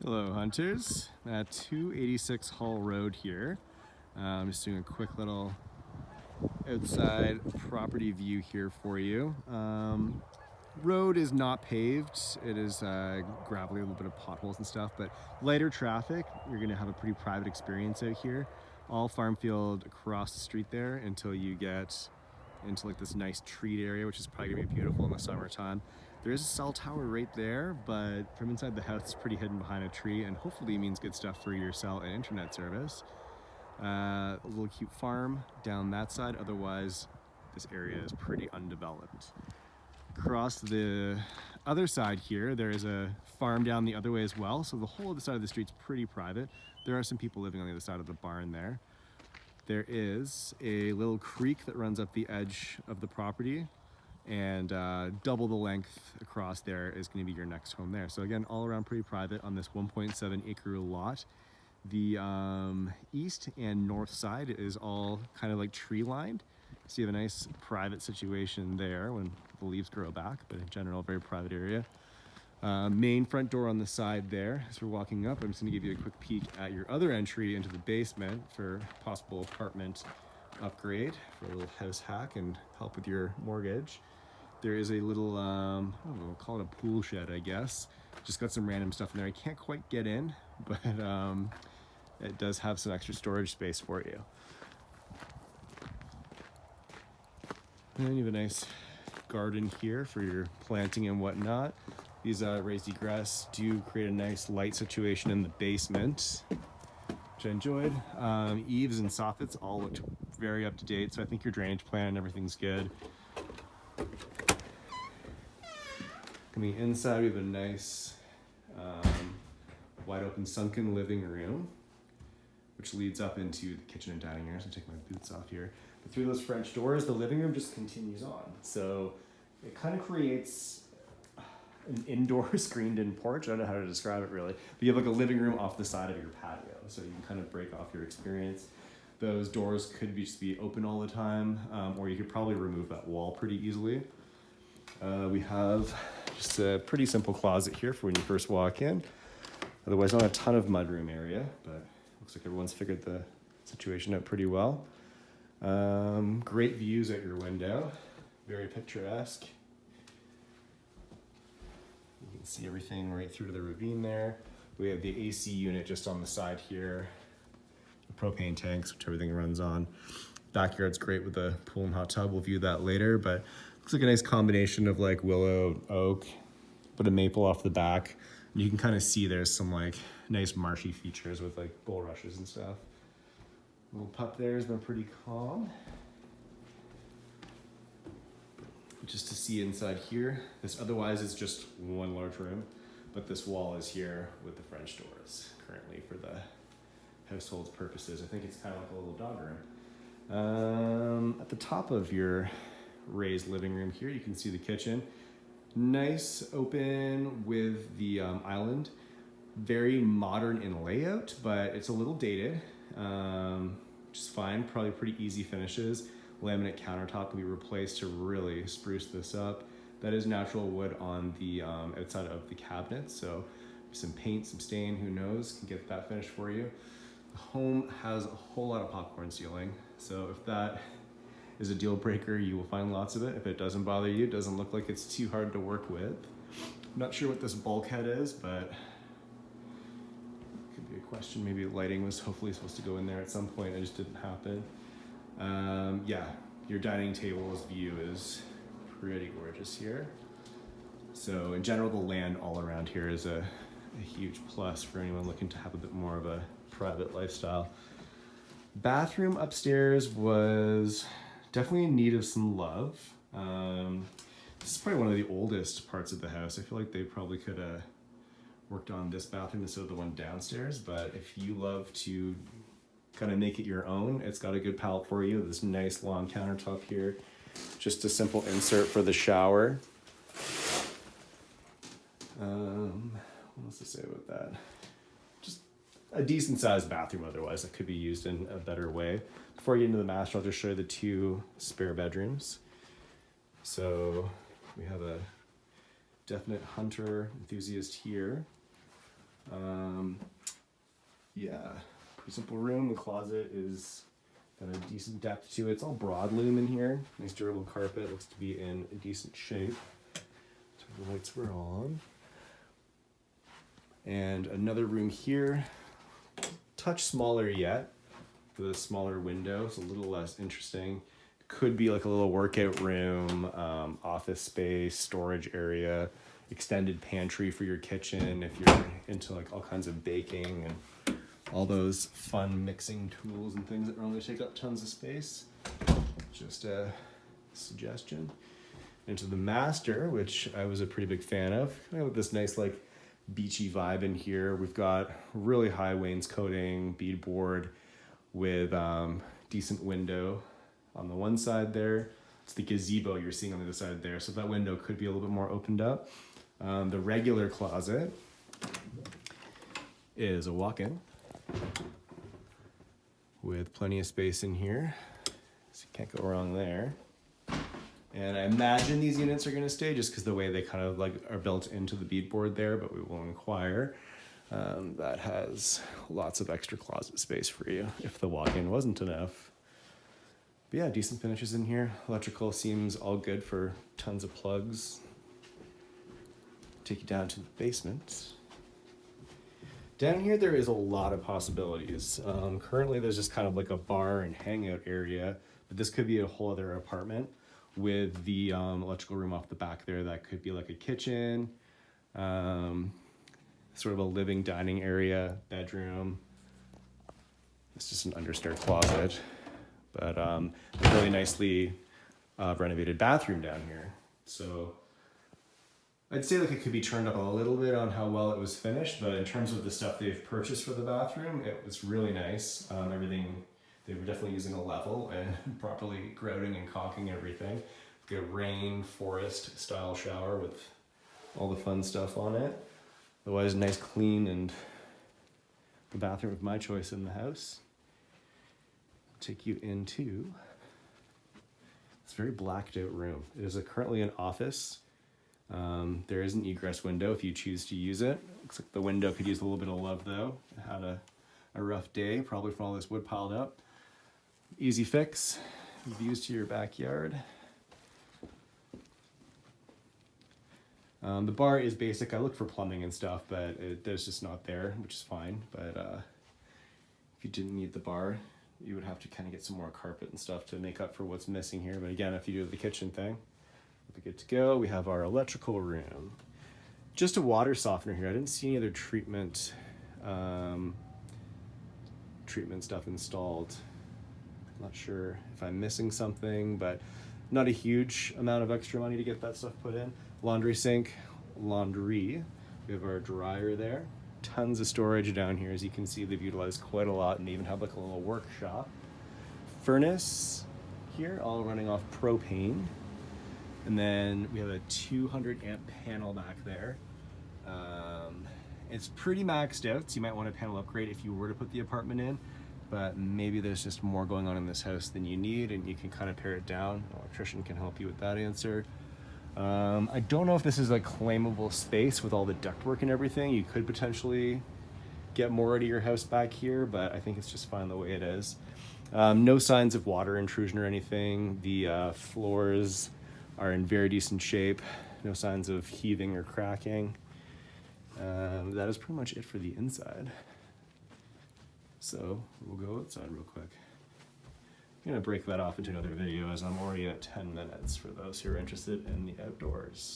Hello hunters, 286 Hall Road here. I'm just doing a quick little outside property view here for you. Road is not paved, it is gravelly, a little bit of potholes and stuff, but lighter traffic, you're gonna have a pretty private experience out here. All farm field across the street there until you get into like this nice treed area, which is probably gonna be beautiful in the summertime. There is a cell tower right there, but from inside the house, it's pretty hidden behind a tree, and hopefully means good stuff for your cell and internet service. A little cute farm down that side. Otherwise, this area is pretty undeveloped. Across the other side here, there is a farm down the other way as well. So the whole other side of the street's pretty private. There are some people living on the other side of the barn there. There is a little creek that runs up the edge of the property, and double the length across there is going to be your next home there. So again, all around pretty private on this 1.7 acre lot. The east and north side is all kind of like tree lined. So you have a nice private situation there when the leaves grow back, but in general, very private area. Main front door on the side there. As we're walking up, I'm just gonna give you a quick peek at your other entry into the basement for possible apartment upgrade, for a little house hack and help with your mortgage. There is a little, I don't know, we'll call it a pool shed, I guess. Just got some random stuff in there. I can't quite get in, but it does have some extra storage space for you. And you have a nice garden here for your planting and whatnot. These raised egress do create a nice light situation in the basement, which I enjoyed. Eaves and soffits all looked very up to date, so I think your drainage plan and everything's good. Coming inside, we have a nice wide open sunken living room, which leads up into the kitchen and dining area. So I'll take my boots off here. But through those French doors, the living room just continues on. So it kind of creates an indoor screened in porch. I don't know how to describe it really. But you have like a living room off the side of your patio. So you can kind of break off your experience. Those doors could just be open all the time, or you could probably remove that wall pretty easily. We have just a pretty simple closet here for when you first walk in. Otherwise, not a ton of mudroom area, but looks like everyone's figured the situation out pretty well. Great views at your window, very picturesque. You can see everything right through to the ravine there. We have the AC unit just on the side here, the propane tanks, which everything runs on. Backyard's great with the pool and hot tub. We'll view that later, but looks like a nice combination of like willow, oak, but a maple off the back. And you can kind of see there's some like nice marshy features with like bulrushes and stuff. Little pup there has been pretty calm. Just to see inside here, this otherwise is just one large room, but this wall is here with the French doors currently for the household's purposes. I think it's kind of like a little dog room. At the top of your raised living room here, you can see the kitchen. Nice open with the island. Very modern in layout, but it's a little dated. Which is fine, probably pretty easy finishes. Laminate countertop can be replaced to really spruce this up. That is natural wood on the outside of the cabinet, so some paint, some stain, who knows, can get that finished for you. The home has a whole lot of popcorn ceiling, so if that is a deal breaker, you will find lots of it. If it doesn't bother you, it doesn't look like it's too hard to work with. I'm not sure what this bulkhead is, but could be a question. Maybe lighting was hopefully supposed to go in there at some point. It just didn't happen. Yeah, your dining table's view is pretty gorgeous here. So in general, the land all around here is a huge plus for anyone looking to have a bit more of a private lifestyle. Bathroom upstairs was definitely in need of some love. This is probably one of the oldest parts of the house. I feel like they probably could have worked on this bathroom instead of the one downstairs, but if you love to kind of make it your own, it's got a good palette for you. This nice long countertop here. Just a simple insert for the shower. What else to say about that? Just a decent sized bathroom otherwise that could be used in a better way. Before I get into the master, I'll just show you the two spare bedrooms. So we have a definite hunter enthusiast here. Yeah, pretty simple room. The closet is got a decent depth to it. It's all broadloom in here. Nice durable carpet. Looks to be in a decent shape. So the lights were on. And another room here, touch smaller yet, with a smaller window. It's a little less interesting. Could be like a little workout room, office space, storage area, extended pantry for your kitchen if you're into like all kinds of baking and all those fun mixing tools and things that normally take up tons of space. Just a suggestion. Into the master, which I was a pretty big fan of. Kind of with this nice like beachy vibe in here. We've got really high wainscoting, beadboard with decent window on the one side there. It's the gazebo you're seeing on the other side there. So that window could be a little bit more opened up. The regular closet is a walk-in with plenty of space in here. So you can't go wrong there. And I imagine these units are going to stay just because the way they kind of like are built into the beadboard there, but we will inquire. That has lots of extra closet space for you if the walk-in wasn't enough. But yeah, decent finishes in here. Electrical seems all good for tons of plugs. Take you down to the basement. Down here, there is a lot of possibilities. Currently, there's just kind of like a bar and hangout area, but this could be a whole other apartment with the electrical room off the back there. That could be like a kitchen, sort of a living dining area, bedroom. It's just an understair closet, but a really nicely renovated bathroom down here. So I'd say like it could be turned up a little bit on how well it was finished, but in terms of the stuff they've purchased for the bathroom, it was really nice. Everything, they were definitely using a level and properly grouting and caulking everything. Like a rainforest style shower with all the fun stuff on it. Otherwise, nice, clean, and the bathroom of my choice in the house. Take you into this very blacked out room. It is currently an office. There is an egress window if you choose to use it. Looks like the window could use a little bit of love though. It had a rough day, probably from all this wood piled up. Easy fix, views to your backyard. The bar is basic. I looked for plumbing and stuff, but there's just not there, which is fine. But if you didn't need the bar, you would have to kind of get some more carpet and stuff to make up for what's missing here. But again, if you do the kitchen thing, we'll be good to go. We have our electrical room. Just a water softener here. I didn't see any other treatment stuff installed. I'm not sure if I'm missing something, but not a huge amount of extra money to get that stuff put in. Laundry sink, laundry. We have our dryer there. Tons of storage down here. As you can see, they've utilized quite a lot, and they even have like a little workshop. Furnace here, all running off propane. And then we have a 200 amp panel back there. It's pretty maxed out, so you might want a panel upgrade if you were to put the apartment in, but maybe there's just more going on in this house than you need, and you can kind of pare it down. An electrician can help you with that answer. I don't know if this is a claimable space with all the ductwork and everything. You could potentially get more out of your house back here, but I think it's just fine the way it is. No signs of water intrusion or anything. The floors are in very decent shape. No signs of heaving or cracking. That is pretty much it for the inside. So we'll go outside real quick. I'm gonna break that off into another video as I'm already at 10 minutes for those who are interested in the outdoors.